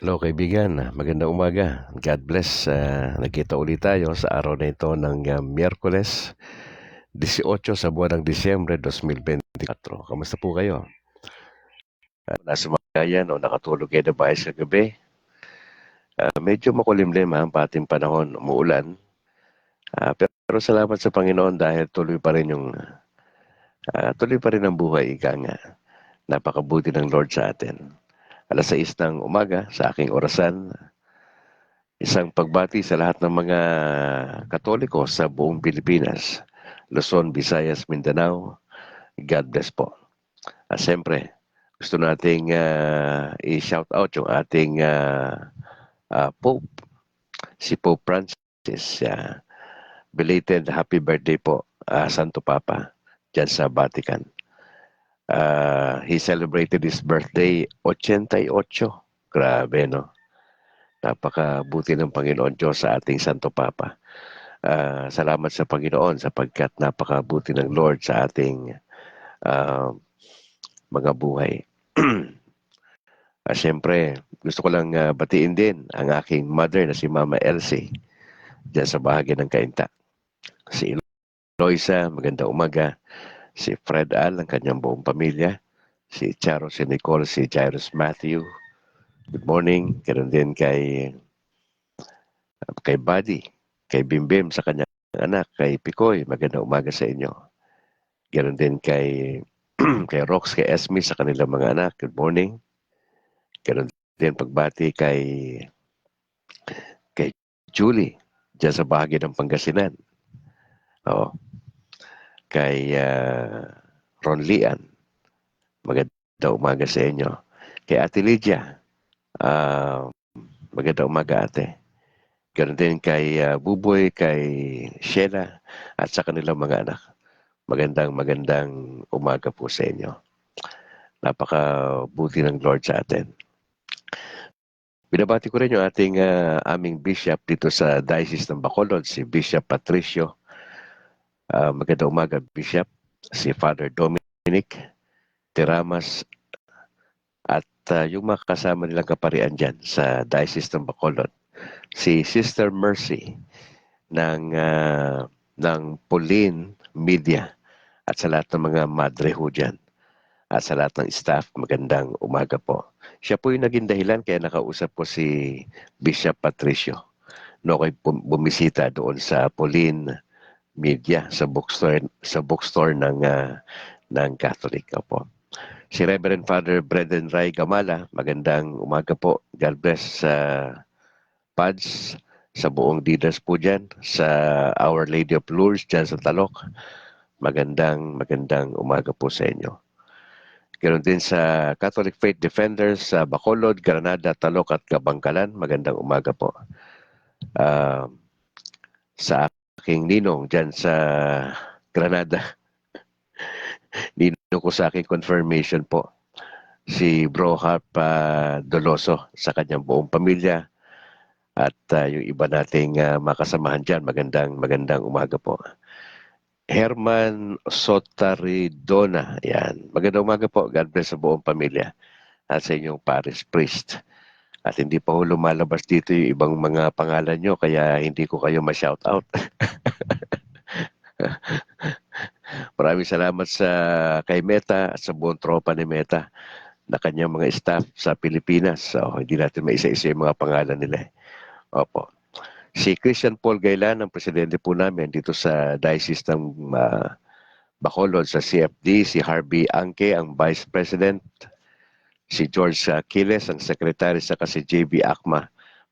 Hello kaibigan, magandang umaga. God bless. Nagkita ulit tayo sa araw na ito ng Miyerkules 18 sa buwan ng Disyembre 2024. Kamusta po kayo? Nasa magayan o nakatulog kayo na ba sa gabi? Medyo makulimlim ang ating panahon, umuulan. Pero salamat sa Panginoon dahil tuloy pa rin ang buhay, ika nga. Napakabuti ng Lord sa atin. Alas 6 ng umaga sa aking orasan, isang pagbati sa lahat ng mga Katoliko sa buong Pilipinas, Luzon, Visayas, Mindanao. God bless po. Siyempre, gusto nating i-shout out yung ating Pope, si Pope Francis. Belated happy birthday po, Santo Papa, dyan sa Vatican. He celebrated his birthday 88. Grabe, no? Napakabuti ng Panginoon Diyos sa ating Santo Papa. Salamat sa Panginoon sapagkat napakabuti ng Lord sa ating mga buhay. Siyempre, gusto ko lang batiin din ang aking mother na si Mama Elsie dyan sa bahagi ng Cainta. Si Eloisa, maganda umaga. Si Fred Al, ang kanyang buong pamilya. Si Charo, si Nicole, si Jairus Matthew. Good morning. Ganun din kay Buddy, kay Bimbim sa kanyang anak, kay Picoy, magandang umaga sa inyo. Ganun din kay kay Rox, kay Esme sa kanilang mga anak, good morning. Ganun din pagbati kay Julie, dyan sa bahagi ng Pangasinan. Oo. Kay Ron Lian, magandang umaga sa inyo. Kay Ate Lydia, magandang umaga ate. Ganun din kay Buboy, kay Sheila, at sa kanilang mga anak. Magandang umaga po sa inyo. Napakabuti ng Lord sa atin. Binabati ko rin yung ating aming bishop dito sa Diocese ng Bacolod, si Bishop Patricio. Magandang umaga, Bishop. Si Father Dominic Teramas at yung mga kasama nilang kaparian dyan sa Diocese ng Bacolod. Si Sister Mercy ng Pauline Media at sa lahat ng mga madre ho dyan. At sa lahat ng staff, magandang umaga po. Siya po yung naging dahilan kaya nakausap ko si Bishop Patricio. No, kay bumisita doon sa Pauline Media sa bookstore ng Catholic. Opo. Si Reverend Father Brendan Ray Gamala, magandang umaga po. God bless sa Pads, sa buong leaders po dyan, sa Our Lady of Lourdes dyan sa Talok. Magandang umaga po sa inyo. Ganoon din sa Catholic Faith Defenders sa Bacolod, Granada, Talok at Kabangkalan. Magandang umaga po. Sa aking ninong dyan sa Granada. Ninong ko sa aking confirmation po. Si Bro Harp Doloso sa kanyang buong pamilya. At yung iba nating makasamahan dyan. Magandang umaga po. Herman Sotaridona. Yan. Magandang umaga po. God bless sa buong pamilya at sa inyong parish priest. At hindi pa ho lumalabas dito yung ibang mga pangalan nyo kaya hindi ko kayo ma-shoutout. Maraming salamat kay Meta at sa buong tropa ni Meta na kanyang mga staff sa Pilipinas. So, hindi natin maisa-isa yung mga pangalan nila. Opo. Si Christian Paul Gailan, ang presidente po namin dito sa Diocese ng Bacolod sa CFD, si Harvey Angke, ang Vice President, si George Quiles, ang Secretary, saka si JB Akma.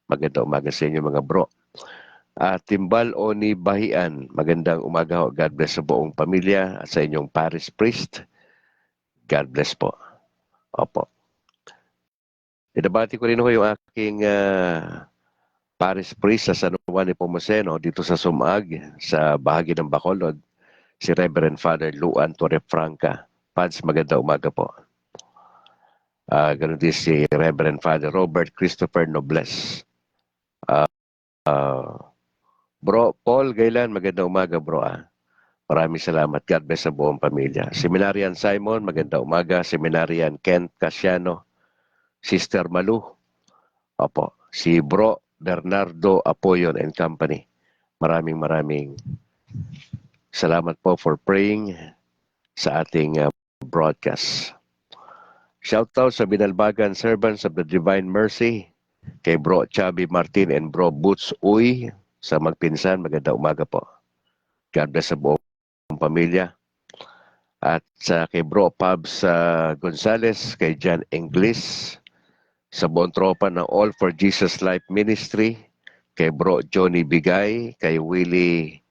Magandang umaga sa inyo mga bro. Timbal Oni Bahian, magandang umaga. God bless sa buong pamilya at sa inyong parish priest. God bless po. Opo. Dinabati ko rin ho yung aking parish priest sa San Juan de Pomoceno dito sa Sumag, sa bahagi ng Bacolod, si Reverend Father Luan Torrefranca. Pads, magandang umaga po. Ganun din si Reverend Father Robert Christopher Nobles. Bro Paul Gailan, magandang umaga bro. Maraming salamat. God bless sa buong pamilya. Seminarian Simon, magandang umaga. Seminarian Kent Casiano, Sister Malu. Opo, si Bro Bernardo Apoyon and Company. Maraming salamat po for praying sa ating broadcast. Shoutout sa Binalbagan Servants of the Divine Mercy, kay Bro Chubby Martin and Bro Boots Uy sa Magpinsan. Maganda umaga po. God bless sa buong pamilya. At sa kay Bro Pabs Gonzales, kay John Inglis, sa buong tropa ng All for Jesus Life Ministry, kay Bro Johnny Bigay, kay Willie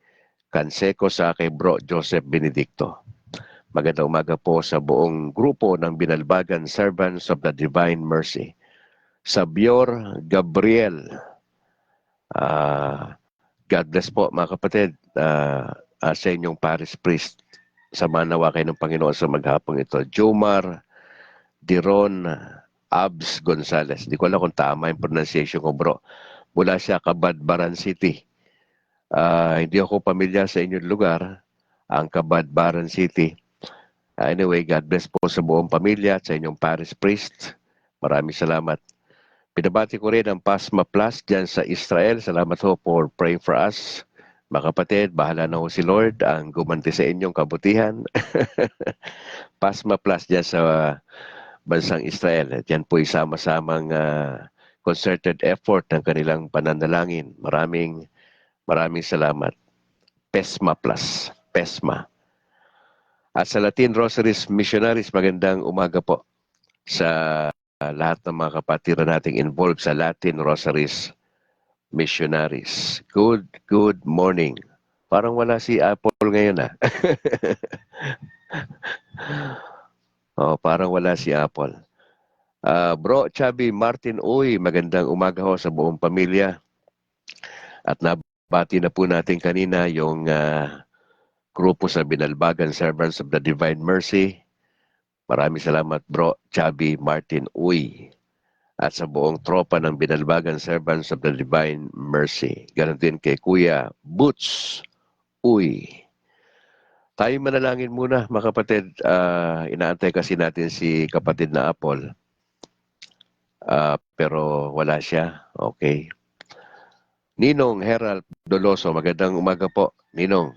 Canseco, sa kay Bro Joseph Benedicto. Magandang umaga po sa buong grupo ng Binalbagan Servants of the Divine Mercy. Sa Bior Gabriel, God bless po mga kapatid, sa inyong parish priest. Samahan nawa kayo ng Panginoon sa maghapong ito. Jomar Diron Abs Gonzales. Di ko alam kung tama yung pronunciation ko, bro. Mula siya Kabadbaran City. Hindi ako pamilyar sa inyong lugar, ang Kabadbaran City. Anyway, God bless po sa buong pamilya at sa inyong parish priest. Maraming salamat. Pinabati ko rin ang Pasma Plus dyan sa Israel. Salamat ho for praying for us. Mga kapatid, bahala na ho si Lord ang gumanti sa inyong kabutihan. Pasma Plus dyan sa bansang Israel. Diyan po isama-samang concerted effort ng kanilang pananalangin. Maraming salamat. PESMA Plus. PESMA. At sa Latin Rosaries Missionaries, magandang umaga po sa lahat ng mga kapatiran nating involved sa Latin Rosaries Missionaries. Good morning. Parang wala si Apple ngayon parang wala si Apple. Bro Chubby Martin Uy, magandang umaga ho sa buong pamilya. At nabati na po natin kanina yung grupo sa Binalbagan Servants of the Divine Mercy. Maraming salamat Bro Chubby Martin Uy. At sa buong tropa ng Binalbagan Servants of the Divine Mercy. Ganon din kay Kuya Boots Uy. Tayo manalangin muna mga kapatid. Inaantay kasi natin si kapatid na Apple. Pero wala siya. Okay. Ninong Herald Doloso, magandang umaga po. Ninong,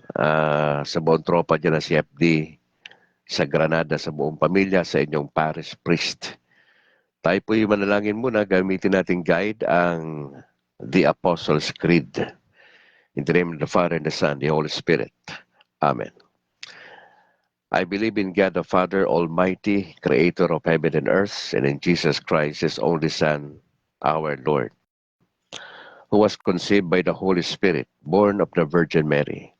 sa buong tropa dyan na CFD, sa Granada, sa buong pamilya, sa inyong parish priest. Tayo po yung manalangin muna, gamitin nating guide ang The Apostles' Creed. In the name of the Father, and the Son, and the Holy Spirit. Amen. I believe in God the Father Almighty, Creator of heaven and earth, and in Jesus Christ, His only Son, our Lord, who was conceived by the Holy Spirit, born of the Virgin Mary,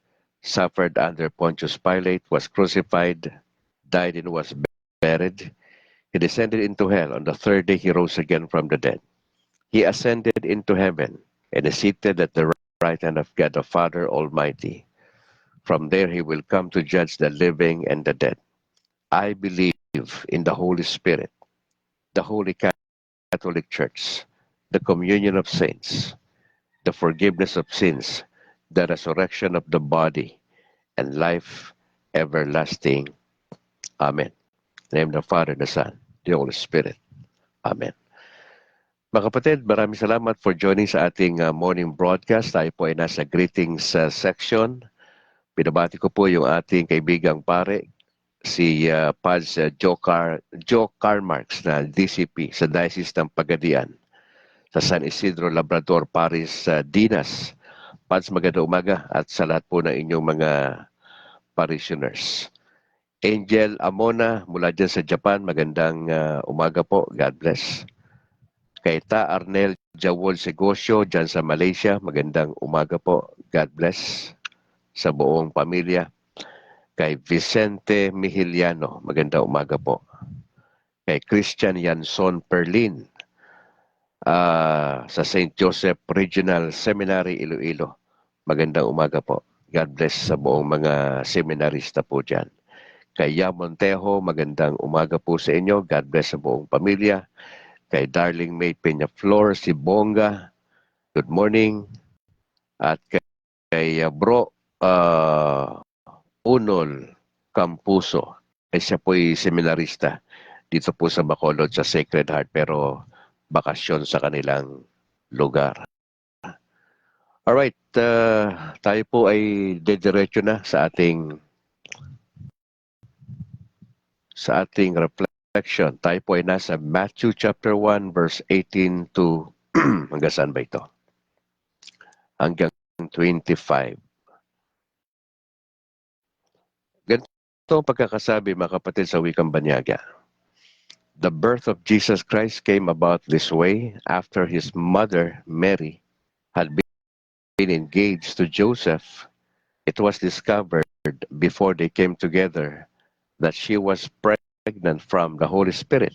suffered under Pontius Pilate, was crucified, died and was buried. He descended into hell. On the third day, he rose again from the dead. He ascended into heaven and is seated at the right hand of God the Father Almighty. From there, he will come to judge the living and the dead. I believe in the Holy Spirit, the Holy Catholic Church, the communion of saints, the forgiveness of sins, the resurrection of the body, and life everlasting. Amen. In the name of the Father, the Son, the Holy Spirit. Amen. Mga kapatid, maraming salamat for joining sa ating morning broadcast. Tayo po ay nasa greetings section. Pinabati ko po yung ating kaibigang pare, si Pads Joe Carmarks na DCP sa Diocese ng Pagadian sa San Isidro Labrador Parish Dinas. Pads, magandang umaga at sa lahat po ng inyong mga parishioners. Angel Amona mula dyan sa Japan, magandang umaga po. God bless. Kay Ta Arnel Jawol Segosyo dyan sa Malaysia, magandang umaga po. God bless sa buong pamilya. Kay Vicente Mihiliano, magandang umaga po. Kay Christian Yanson Perlin sa St. Joseph Regional Seminary, Iloilo, magandang umaga po. God bless sa buong mga seminarista po dyan. Kay Ya Montejo, magandang umaga po sa inyo. God bless sa buong pamilya. Kay Darling May Peñaflor, si Bonga, good morning. At kay Bro Unol Campuso, siya po'y seminarista dito po sa Bacolod sa Sacred Heart, pero bakasyon sa kanilang lugar. Alright, tayo po ay dediretso na sa ating reflection. Tayo po ay nasa Matthew chapter 1 verse 18 to hanggang saan ba ito? Hanggang 25. Ganito ang pagkakasabi, mga kapatid, sa wikang banyaga. The birth of Jesus Christ came about this way after his mother, Mary, had been engaged to Joseph. It was discovered before they came together that she was pregnant from the Holy Spirit.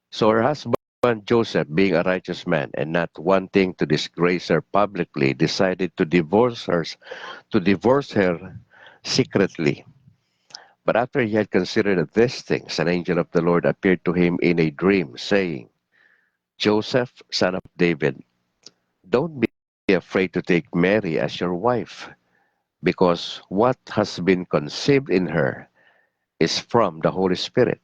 So her husband Joseph, being a righteous man and not wanting to disgrace her publicly, decided to divorce her secretly. But after he had considered these things, an angel of the Lord appeared to him in a dream, saying, Joseph, son of David, don't be afraid to take Mary as your wife, because what has been conceived in her is from the Holy Spirit.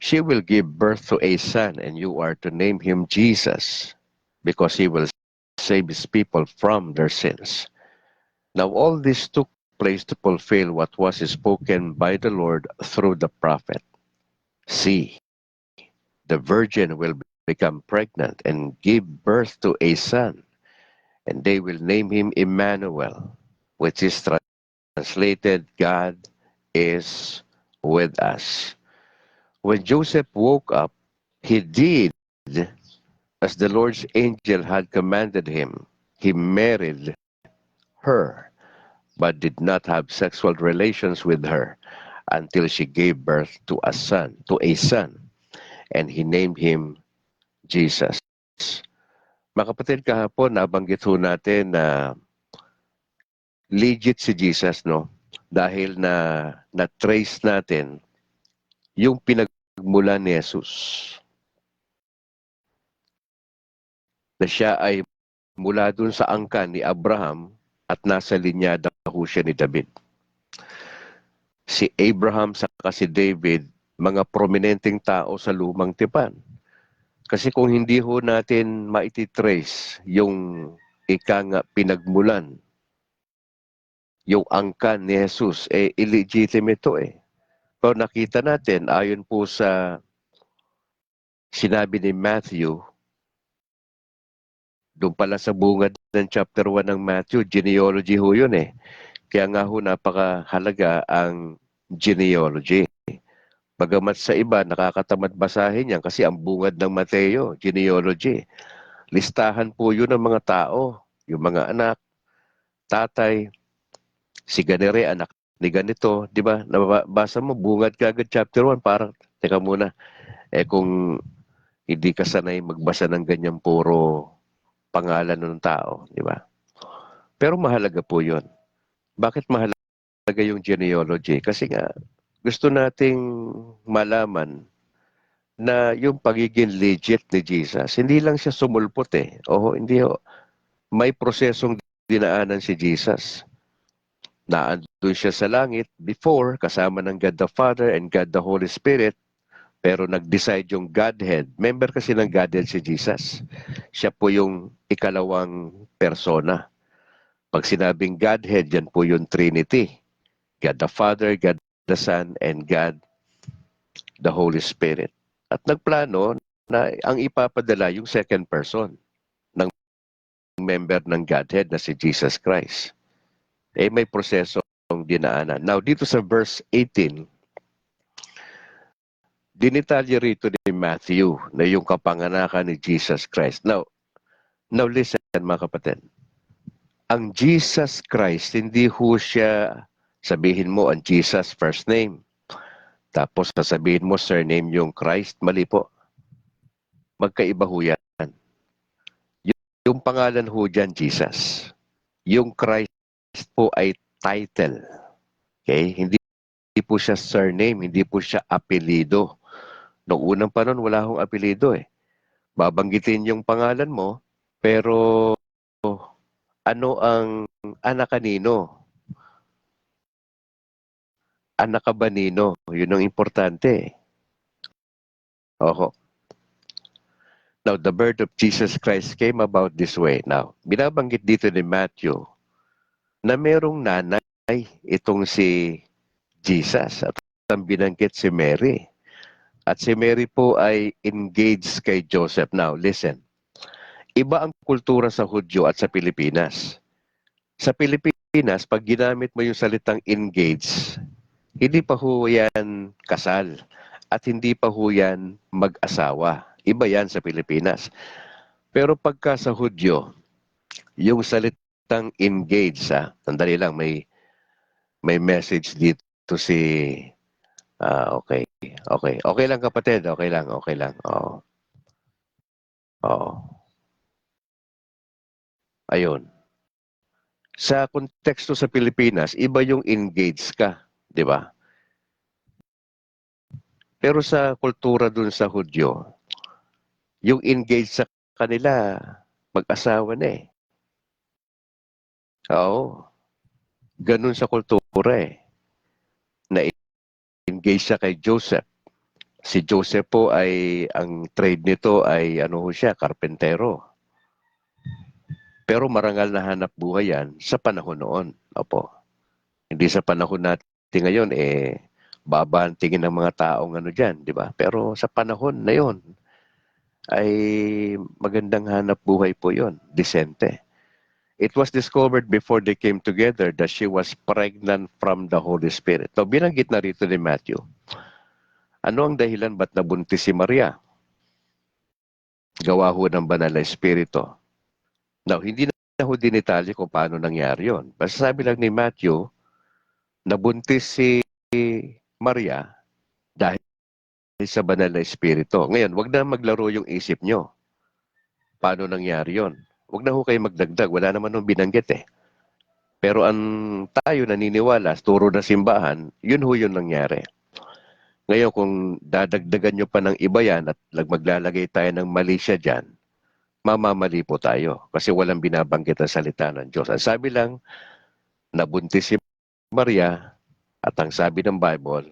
She will give birth to a son, and you are to name him Jesus, because he will save his people from their sins. Now all this took place to fulfill what was spoken by the Lord through the prophet. See, the virgin will become pregnant and give birth to a son, and they will name him Emmanuel, which is translated, God is with us. When Joseph woke up, he did as the Lord's angel had commanded him. He married her, but did not have sexual relations with her until she gave birth to a son, and he named him Jesus. Mga kapatid, kahapon nabanggit ho natin na legit si Jesus, no? Dahil na-trace natin yung pinagmula ni Jesus. Na siya ay mula dun sa angkan ni Abraham at nasa linyada ho siya ni David. Si Abraham saka si David, mga prominenteng tao sa lumang tipan. Kasi kung hindi ho natin maititrace yung pinagmulan, yung angkan ni Jesus, illegitimate to eh. Pero nakita natin, ayon po sa sinabi ni Matthew, doon pala sa bungad ng chapter 1 ng Matthew, genealogy ho yun eh. Kaya nga ho napakahalaga ang genealogy. Bagamat sa iba, nakakatamad basahin yan kasi ang bungad ng Mateo, genealogy. Listahan po yun ng mga tao, yung mga anak, tatay, si ganere, anak ni ganito, di ba? Nabasa mo, bungad kagad chapter 1, parang, teka muna, kung hindi ka sanay magbasa ng ganyan puro pangalan ng tao, di ba? Pero mahalaga po yun. Bakit mahalaga yung genealogy? Kasi nga, gusto nating malaman na yung pagiging legit ni Jesus, hindi lang siya sumulpot eh. Hindi ho. May prosesong dinaanan si Jesus. Naandun siya sa langit before, kasama ng God the Father and God the Holy Spirit, pero nag-decide yung Godhead. Member kasi ng Godhead si Jesus. Siya po yung ikalawang persona. Pag sinabing Godhead, yan po yung Trinity. God the Father, God the Son, and God the Holy Spirit. At nagplano na ang ipapadala yung second person ng member ng Godhead na si Jesus Christ. May proseso ang dinaanan. Now, dito sa verse 18, dinitalye rito ni Matthew na yung kapanganakan ni Jesus Christ. Now listen mga kapatid. Ang Jesus Christ, hindi ho siya, sabihin mo ang Jesus first name. Tapos sasabihin mo surname yung Christ, mali po. Magkaiba ho yan. Yung pangalan ho dyan, Jesus. Yung Christ po ay title. Okay? Hindi po siya surname, hindi po siya apelido. Noong unang panahon, wala hong apelido eh. Babanggitin yung pangalan mo, pero ano ang anak kanino? Anak ka ba nino? Yun ang importante eh. Oho. Now, the birth of Jesus Christ came about this way. Now, binabanggit dito ni Matthew na merong nanay itong si Jesus at ang binanggit si Mary. At si Mary po ay engaged kay Joseph. Now, listen. Iba ang kultura sa Hudyo at sa Pilipinas. Sa Pilipinas, pag ginamit mo yung salitang engage, hindi pa ho yan kasal at hindi pa ho yan mag-asawa. Iba yan sa Pilipinas. Pero pagka sa Hudyo, yung salitang engage, sandali lang, may message dito si, okay, okay. Okay lang kapatid, okay lang, okay lang. Oo. Oo. Ayun. Sa konteksto sa Pilipinas, iba yung engage ka, di ba? Pero sa kultura dun sa Hudyo, yung engage sa kanila, mag-asawa na eh. Oo. Ganun sa kultura eh. Na-engage siya kay Joseph. Si Joseph po ay, ang trade nito ay ano ho siya, karpentero. Pero marangal na hanap buhay yan sa panahon noon. Opo. Hindi sa panahon natin ngayon, baba ang tingin ng mga taong ano dyan, di ba? Pero sa panahon na yon ay magandang hanap buhay po yon, disente. It was discovered before they came together that she was pregnant from the Holy Spirit. So, binanggit na rito ni Matthew. Ano ang dahilan ba't nabuntis si Maria? Gawa ho ng banal na espiritu. Now, hindi na ho dinitalye kung paano nangyari yon. Basta sabi lang ni Matthew, nabuntis si Maria dahil sa banal na espiritu. Ngayon, wag na maglaro yung isip nyo. Paano nangyari yon? Wag na ho kayo magdagdag. Wala naman nung binanggit eh. Pero ang tayo naniniwala, turo na simbahan, yun ho yun nangyari. Ngayon, kung dadagdagan nyo pa ng iba yan at maglalagay tayo ng mali siya dyan, mamamali po tayo kasi walang binabanggit ang salita ng Diyos. Ang sabi lang, nabuntis si Maria at ang sabi ng Bible,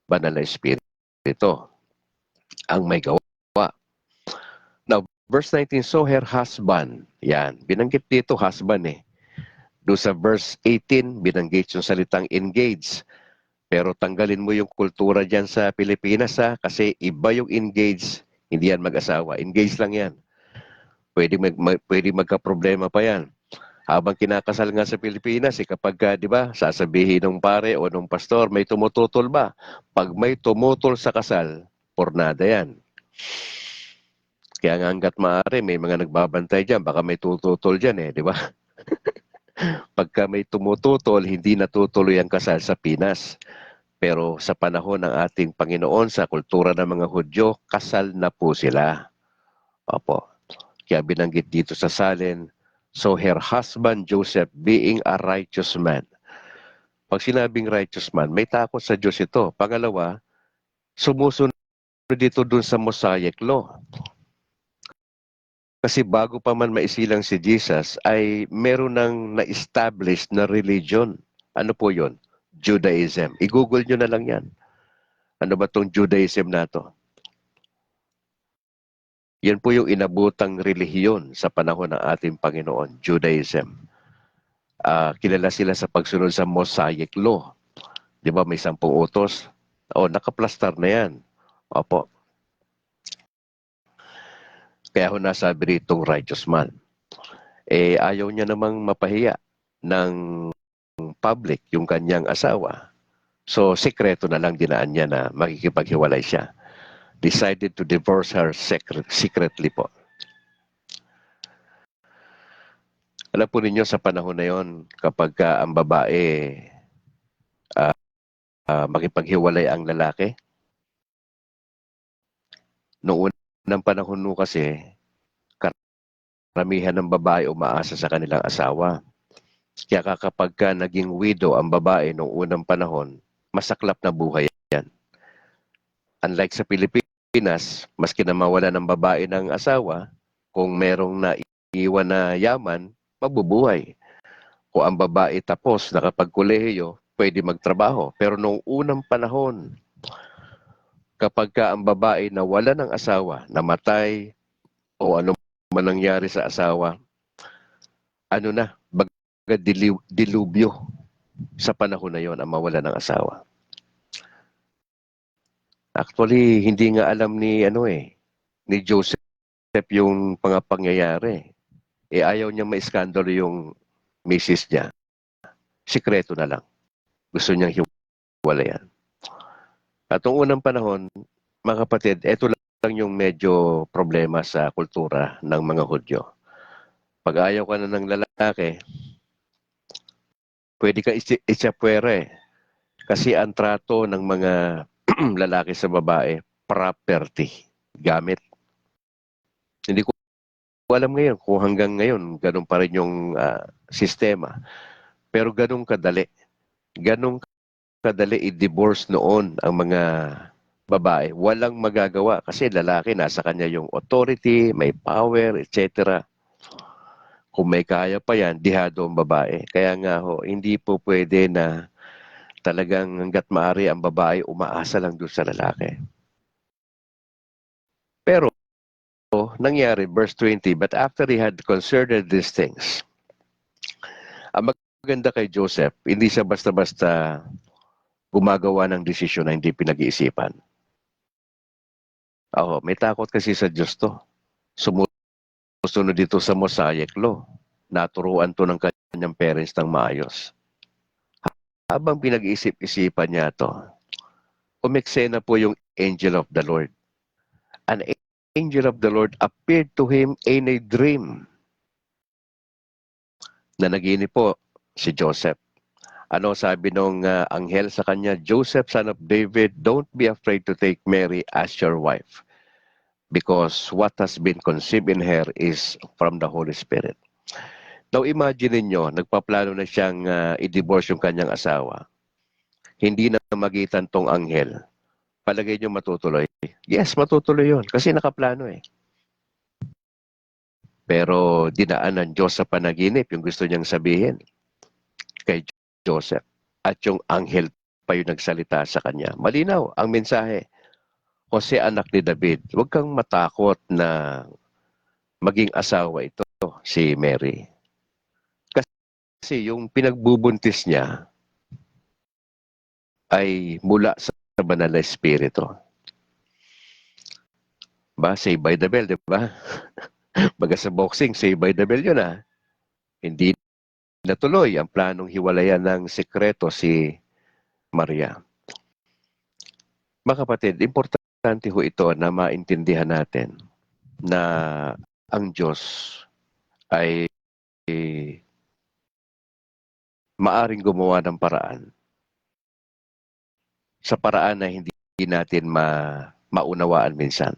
banal na espiritu ang may gawa. Now, verse 19, so her husband, yan, binanggit dito husband eh. Doon sa verse 18, binanggit yung salitang engage. Pero tanggalin mo yung kultura dyan sa Pilipinas kasi iba yung engage, hindi yan mag-asawa. Engage lang yan. Pwede magka-problema pa yan. Habang kinakasal nga sa Pilipinas, kapag, di ba, sasabihin ng pare o ng pastor, may tumututol ba? Pag may tumutol sa kasal, pornada yan. Kaya nga hanggat maaari, may mga nagbabantay dyan, baka may tututol dyan di ba? Pagka may tumututol, hindi natutuloy ang kasal sa Pinas. Pero sa panahon ng ating Panginoon, sa kultura ng mga Hudyo, kasal na po sila. Opo. Kaya binanggit dito sa salin, so her husband Joseph being a righteous man. Pag sinabing righteous man, may takot sa Diyos ito. Pangalawa, sumusunod dito dun sa Mosaic law. Kasi bago pa man maisilang si Jesus, ay meron nang na-establish na religion. Ano po yon? Judaism. I-google nyo na lang yan. Ano ba tong Judaism na to? Yan po yung inabutang relihiyon sa panahon ng ating Panginoon, Judaism. Kilala sila sa pagsunod sa Mosaic law. Di ba may 10 utos? Nakaplastar na yan. Opo. Kaya ho nasabi ritong righteous man. Ayaw niya namang mapahiya ng public yung kanyang asawa. So, sekreto na lang dinaan niya na makikipaghiwalay siya. Decided to divorce her secretly po. Alam po ninyo sa panahon na yon, kapag ang babae makipaghiwalay ang lalaki, noong unang panahon no kasi, karamihan ng babae umaasa sa kanilang asawa. Kaya kapag naging widow ang babae noong unang panahon, masaklap na buhay yan. Unlike sa Pilipinas, maski na mawala ng babae ng asawa, kung merong naiiwan na yaman, mabubuhay. Kung ang babae tapos nakapagkolehiyo, pwede magtrabaho. Pero noong unang panahon, kapag ang babae nawala ng asawa, namatay, o ano man nangyari sa asawa, ano na, baga dilubyo sa panahon na yon ang mawala ng asawa. Actually, hindi nga alam ni Joseph yung mga pangyayari. Ayaw niya maiskandalo yung misis niya. Sikreto na lang. Gusto niyang hiwalayan. At noong unang panahon, mga kapatid, ito lang yung medyo problema sa kultura ng mga Hudyo. Pag ayaw ka na ng lalaki, pwede ka isapwera. Kasi ang trato ng mga lalaki sa babae, property, gamit. Hindi ko alam ngayon kung hanggang ngayon ganun pa rin yung sistema. Pero ganun kadali. Ganun kadali i-divorce noon ang mga babae. Walang magagawa kasi lalaki nasa kanya yung authority, may power, etc. Kung may kaya pa yan, dihado ang babae. Kaya nga hindi po pwede na talagang hanggat maaari ang babae umaasa lang doon sa lalaki. Pero nangyari, verse 20, but after he had considered these things, ang maganda kay Joseph, hindi siya basta-basta gumagawa ng desisyon na hindi pinag-iisipan. May takot kasi sa Diyos to. Sumusunod dito sa Mosaic Law. Naturuan to ng kanyang parents ng maayos. Habang pinag-isip-isipan niya to, umeksena po yung angel of the Lord. An angel of the Lord appeared to him in a dream. Nanaginip po si Joseph. Ano sabi nung anghel sa kanya? Joseph, son of David, don't be afraid to take Mary as your wife, because what has been conceived in her is from the Holy Spirit. Now imagine ninyo, nagpaplano na siyang i-divorce yung kanyang asawa. Hindi na magitan tong anghel. Palagay nyo matutuloy? Yes, matutuloy yun. Kasi nakaplano eh. Pero dinaan ng Diyos sa panaginip yung gusto niyang sabihin kay Joseph. At yung anghel pa yung nagsalita sa kanya. Malinaw ang mensahe. Jose, anak ni David, huwag kang matakot na maging asawa ito, si Mary. Kasi yung pinagbubuntis niya ay mula sa banal na espiritu. Save by the bell, di ba? Baga sa boxing, save by the bell yun Hindi natuloy ang planong hiwalayan ng sekreto si Maria. Mga kapatid, importante ho ito na maintindihan natin na ang Diyos ay maaring gumawa ng paraan sa paraan na hindi natin maunawaan minsan.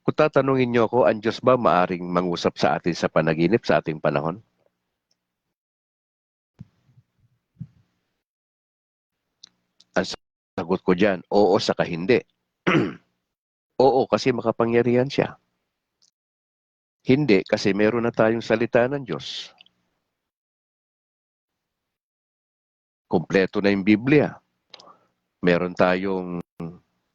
Kung tatanungin niyo ako, ang Diyos ba maaring mangusap sa atin sa panaginip sa ating panahon? Ang sagot ko dyan, oo saka hindi. Oo, kasi makapangyarihan siya. Hindi, kasi meron na tayong salita ng Diyos. Kompleto na yung Biblia. Meron tayong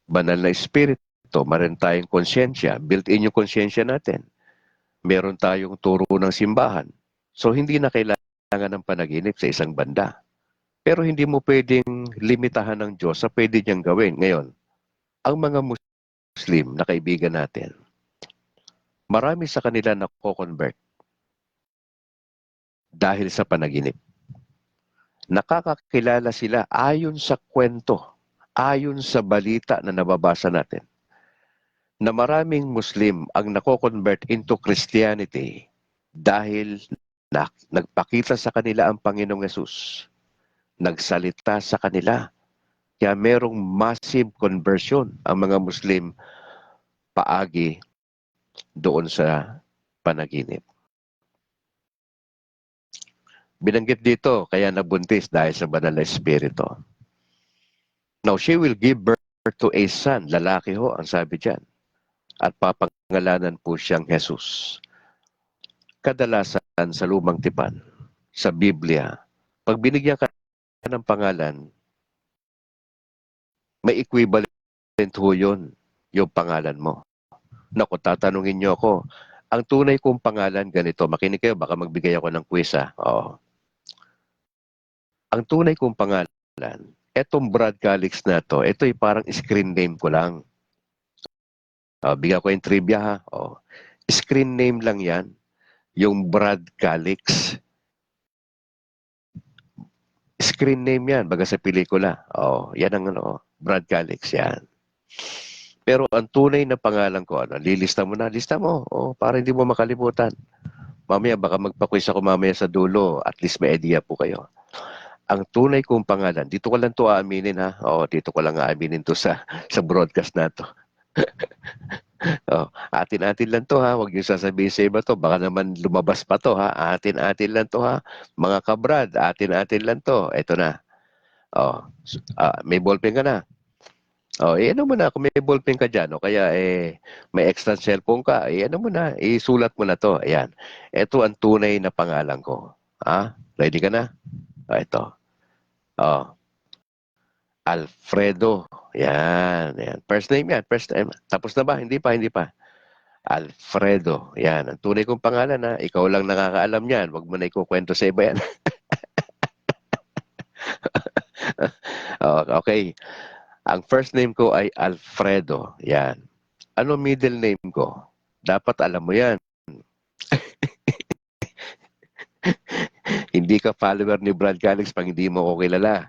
banal na espiritu. Meron tayong konsyensya. Built-in yung konsyensya natin. Meron tayong turo ng simbahan. So, hindi na kailangan ng panaginip sa isang banda. Pero hindi mo pwedeng limitahan ng Diyos sa pwede niyang gawin. Ngayon, ang mga Muslim na kaibigan natin, marami sa kanila nako-convert dahil sa panaginip. Nakakakilala sila ayon sa kwento, ayon sa balita na nababasa natin, na maraming Muslim ang nako-convert into Christianity dahil nagpakita sa kanila ang Panginoong Yesus. Nagsalita sa kanila. Kaya merong massive conversion ang mga Muslim paagi doon sa panaginip. Binanggit dito, kaya nabuntis dahil sa banal na espiritu. Now, she will give birth to a son. Lalaki ho, ang sabi dyan. At papangalanan po siyang Jesus. Kadalasan sa lumang tipan, sa Biblia, pag binigyan ka ng pangalan, may equivalent ho yun, yung pangalan mo. Naku, tatanungin niyo ako. Ang tunay kong pangalan, ganito. Makinig kayo, baka magbigay ako ng quiz, ha? Oo. Ang tunay kong pangalan, etong Brad Calix na to, ito'y parang screen name ko lang. Bigyan ko yung trivia, ha? Screen name lang yan, yung Brad Calix. Screen name yan, baga sa pelikula. Yan ang Brad Calix, yan. Pero ang tunay na pangalan ko, lilista mo na, lista mo, para hindi mo makalimutan. Mamaya, baka magpa-quiz ako mamaya sa dulo, at least may idea po kayo. Ang tunay kong pangalan, dito ko lang to aaminin, ha? Dito ko lang aaminin to sa broadcast na to. Atin-atin lang to, ha? Huwag niyo sasabihin sa iba to, baka naman lumabas pa to, ha? Atin-atin lang to, ha? Mga kabrad, atin-atin lang to. Ito na. May ballpen ka na. Ano mo na, kung may ballpen ka dyan, kaya may extra cellphone ka, ano mo na, isulat mo na to. Ayan. Ito ang tunay na pangalan ko. Ready ka na? Ito. Alfredo. Yan, yan. First name yan, first name. Tapos na ba? Hindi pa, hindi pa. Alfredo. Yan. Ang tunay kong pangalan, ha. Ikaw lang nakakaalam yan. Huwag mo na ikukwento sa iba yan. Okay. Ang first name ko ay Alfredo. Yan. Ano middle name ko? Dapat alam mo yan. Hindi ka follower ni Brad Calix pag hindi mo ko kilala.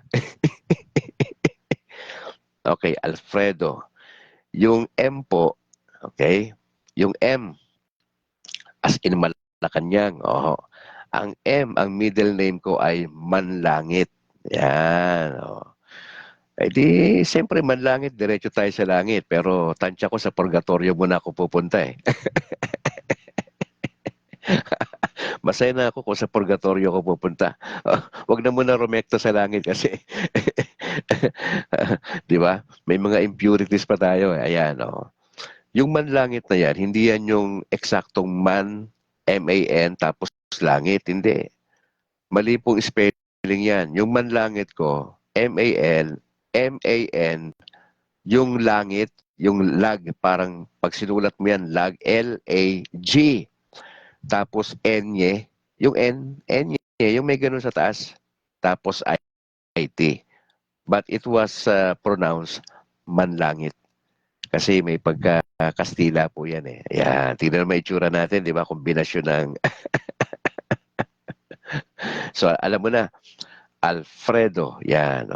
Okay, Alfredo. Yung M po, okay? Yung M, as in Malacanang. Ang M, ang middle name ko ay Manlangit. Yan. Di, siyempre Manlangit, diretso tayo sa langit. Pero tansya ko sa purgatorio muna ako pupunta eh. Masaya na ako kung sa purgatorio ko pupunta. Wag na muna rumekta sa langit kasi. Di ba? May mga impurities pa tayo. Ayan, Yung manlangit na yan, hindi yan yung eksaktong man, M-A-N, tapos langit. Hindi. Mali pong spelling yan. Yung manlangit ko, M-A-N, M-A-N, yung langit, yung lag, parang pag sinulat mo yan, lag, L-A-G. Tapos N-ye, yung N-ye, yung may ganun sa taas. Tapos I-T. But it was pronounced manlangit. Kasi may pagka-Kastila po yan eh. Ayan, tingnan mo itsura natin, di ba? Kombinasyon ng... So, alam mo na, Alfredo, yan,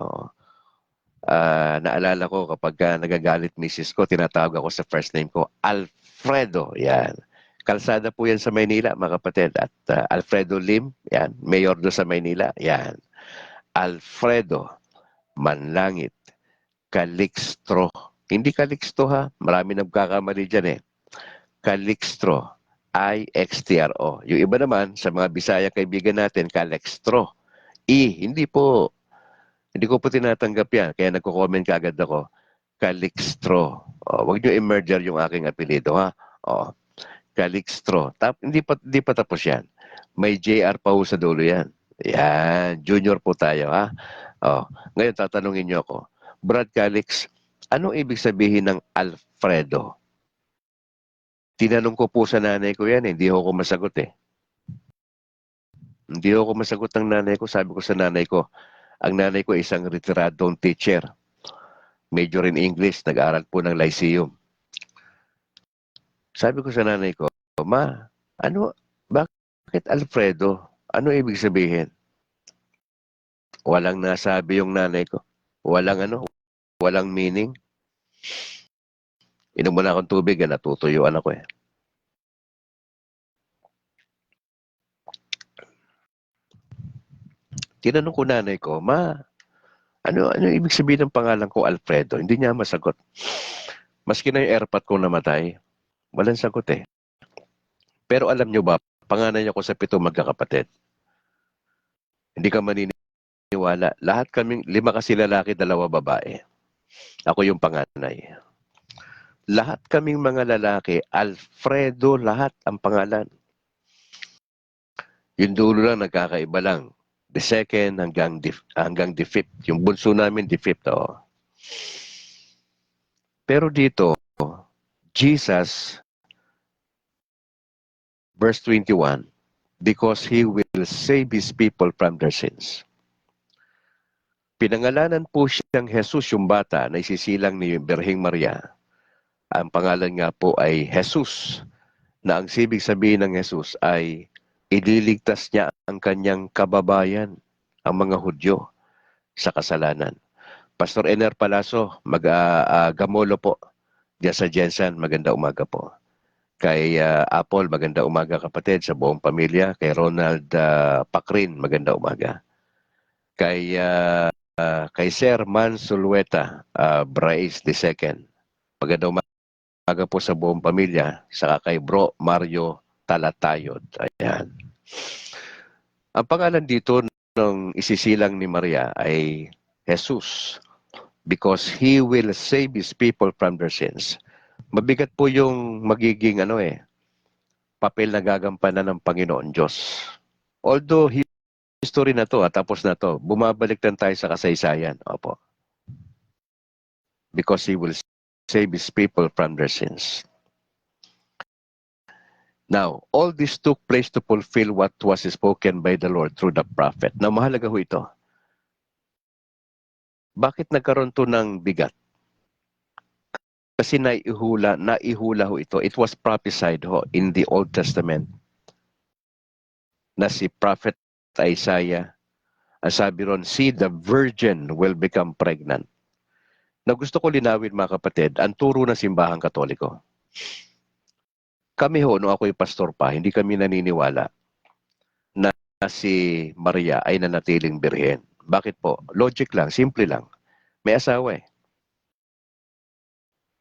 naalala ko kapag nagagalit misis ko, tinatawag ako sa first name ko, Alfredo, yan. Kalsada po yan sa Maynila, mga kapatid. At Alfredo Lim, yan, mayor do sa Maynila, yan. Alfredo Manlangit Calixtro. Hindi Calixto ha, marami nagkakamali dyan eh. Calixtro, I-X-T-R-O. Yung iba naman, sa mga Bisaya kaibigan natin, Calixtro. Hindi po. Hindi ko po tinatanggap yan. Kaya nagko-comment kaagad ako. Calixtro. Huwag nyo i-merger yung aking apelido ha. Calixtro. Hindi pa tapos yan. May JR pa ho sa dulo yan. Yan. Junior po tayo ha. Ngayon tatanungin nyo ako. Brad Calix, anong ibig sabihin ng Alfredo? Tinanong ko po sa nanay ko yan, hindi ako masagot eh. Hindi ako masagot ng nanay ko. Sabi ko sa nanay ko, ang nanay ko isang retiradong teacher. Major in English, nag-aaral po ng Lyceum. Sabi ko sa nanay ko, Ma, bakit Alfredo? Ano ibig sabihin? Walang nasabi yung nanay ko. Walang meaning. Inom mo na akong tubig, natutuyuan ako eh. Tinanong ko nanay ko, Ma, ano ibig sabihin ng pangalan ko Alfredo? Hindi niya masagot. Maski na yung airpot ko namatay, walang sagot eh. Pero alam nyo ba, panganay ako sa 7 magkakapatid. Hindi ka maniniwala. Lahat kaming, 5 kasi lalaki, 2 babae. Ako yung panganay. Lahat kaming mga lalaki, Alfredo, lahat ang pangalan. Yung dulo lang, nagkakaiba lang. The second hanggang the fifth. Yung bunso namin, the fifth. Pero dito, Jesus, Verse 21, because He will save His people from their sins. Pinangalanan po siyang Jesus, yung bata na isisilang ni Birheng Maria. Ang pangalan nga po ay Jesus, na ang ibig sabihin ng Jesus ay ililigtas niya ang kanyang kababayan, ang mga Hudyo, sa kasalanan. Pastor Ener Palaso, Gamolo po, diyan sa Jensen, maganda umaga po. Kay Apple, maganda umaga kapatid sa buong pamilya. Kay Ronald Pacrin, maganda umaga. Kay Sir Man Sulueta, Bryce II, maganda umaga po sa buong pamilya. Saka kay Bro Mario Talatayod. Ayan. Ang pangalan dito ng isisilang ni Maria ay Jesus, because He will save His people from their sins. Mabigat po yung magiging papel na gagampanan ng Panginoon Diyos. Although history na to, tapos na to, bumabalik din tayo sa kasaysayan. Opo. Because He will save His people from their sins. Now, all this took place to fulfill what was spoken by the Lord through the prophet. Now, mahalaga ho ito. Bakit nagkaroon to ng bigat? Kasi naihula ho ito. It was prophesied ho in the Old Testament na si Prophet Isaiah, ang sabi ron, see, the virgin will become pregnant. Na gusto ko linawin mga kapatid, ang turo ng simbahang Katoliko. Kami ho, nung ako'y pastor pa, hindi kami naniniwala na si Maria ay nanatiling birhen. Bakit po? Logic lang, simple lang. May asawa eh.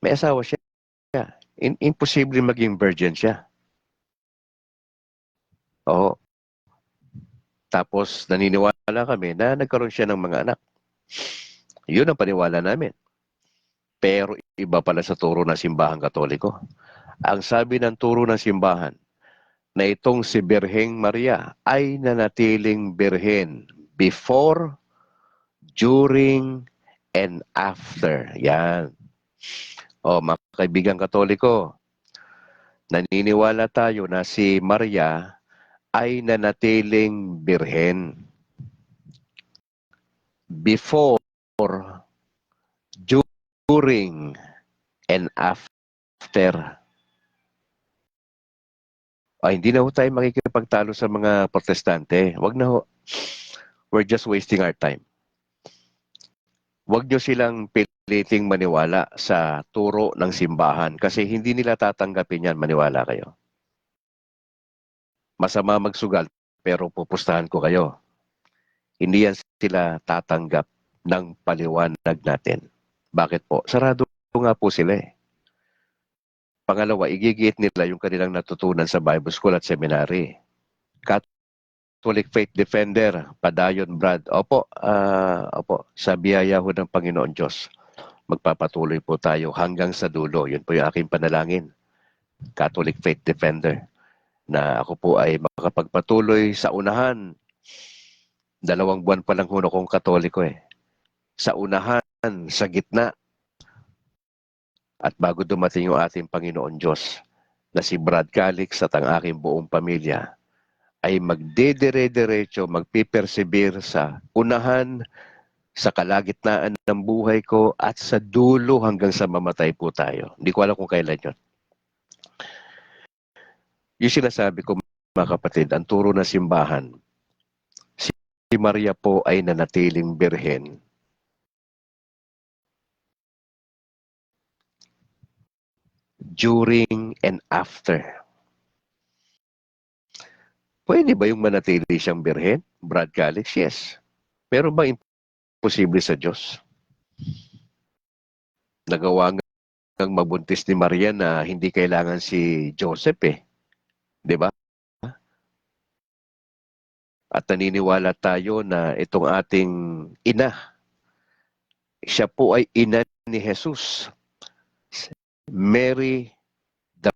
May asawa siya. Imposible maging virgin siya. Oo. Tapos naniniwala kami na nagkaroon siya ng mga anak. Yun ang paniwala namin. Pero iba pala sa turo ng simbahang Katoliko. Ang sabi ng turo ng simbahan na itong si Birheng Maria ay nanatiling birhen before, during, and after. Yan. O mga kaibigan Katoliko, naniniwala tayo na si Maria ay nanatiling birhen before, during, and after. Hindi na ho tayo makikipagtalo sa mga protestante. Wag na ho. We're just wasting our time. Wag nyo silang piliting maniwala sa turo ng simbahan kasi hindi nila tatanggapin yan, maniwala kayo. Masama magsugal, pero pupustahan ko kayo. Hindi yan sila tatanggap ng paliwanag natin. Bakit po? Sarado nga po sila eh. Pangalawa, igigit nila yung kanilang natutunan sa Bible School at Seminary. Catholic Faith Defender, Padayon Brad. Opo, sa biyaya ho ng Panginoon Diyos, magpapatuloy po tayo hanggang sa dulo. Yun po yung aking panalangin. Catholic Faith Defender. Na ako po ay makapagpatuloy sa unahan. 2 buwan pa lang ho akong Katoliko eh. Sa unahan, sa gitna, at bago dumating yung ating Panginoon Diyos, na si Brad Calix at ang aking buong pamilya, ay magdedire-diretso, magpipersevere sa unahan, sa kalagitnaan ng buhay ko, at sa dulo hanggang sa mamatay po tayo. Hindi ko alam kung kailan yun. Yung sinasabi ko mga kapatid, ang turo ng simbahan, si Maria po ay nanatiling birhen during and after. Pwede ba yung manatili siyang birhen? Brad Calix, yes. Pero ba imposible sa Diyos? Nagawa ng mabuntis ni Maria na hindi kailangan si Joseph eh. 'Di ba? At naniniwala tayo na itong ating ina, siya po ay ina ni Jesus. Mary, the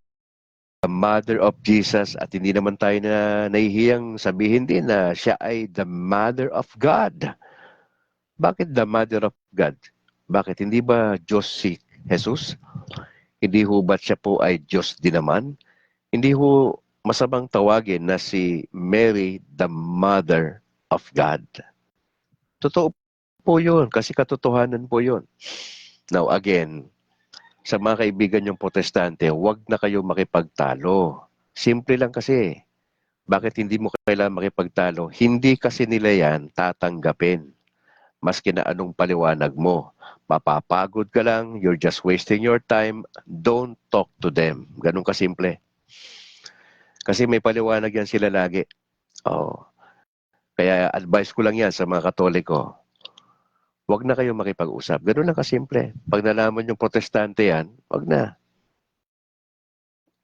mother of Jesus, at hindi naman tayo na nahihiyang sabihin din na siya ay the mother of God. Bakit the mother of God? Bakit? Hindi ba Diyos si Jesus? Hindi ho ba't siya po ay Diyos din naman? Hindi ho masamang tawagin na si Mary, the Mother of God. Totoo po yun, kasi katotohanan po yun. Now again, sa mga kaibigan yung protestante, huwag na kayo makipagtalo. Simple lang kasi. Bakit hindi mo kailangan makipagtalo? Hindi kasi nila yan tatanggapin. Maski na anong paliwanag mo. Mapapagod ka lang, you're just wasting your time, don't talk to them. Ganun kasimple. Kasi may paliwanag yan sila lagi. Oh. Kaya advice ko lang yan sa mga Katoliko. Huwag na kayo makipag-usap. Ganun lang kasimple. Pag nalaman yung protestante yan, huwag na.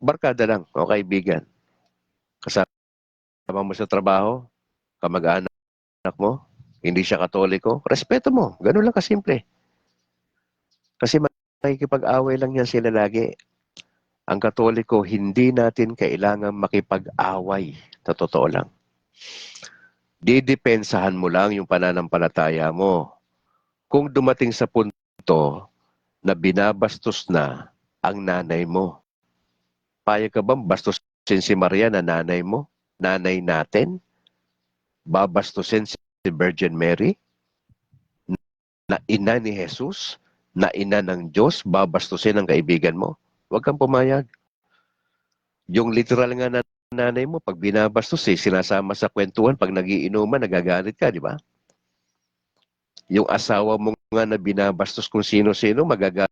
Barkada lang o kaibigan. Kasama mo sa trabaho, kamag-anak mo, hindi siya Katoliko, respeto mo. Ganun lang kasimple. Kasi makikipag-away lang yan sila lagi. Ang Katoliko, hindi natin kailangan makipag-away. Sa totoo lang. Didepensahan mo lang yung pananampalataya mo. Kung dumating sa punto na binabastos na ang nanay mo, payag ka bang bastusin si Maria na nanay mo? Nanay natin? Babastusin si Virgin Mary? Na ina ni Jesus? Na ina ng Diyos? Babastusin ang kaibigan mo? Huwag kang pumayag. Yung literal nga na nanay mo, pag binabastos sinasama sa kwentuhan, pag nagiinuman, nagagalit ka, di ba? Yung asawa mo nga na binabastos kung sino-sino, magagalit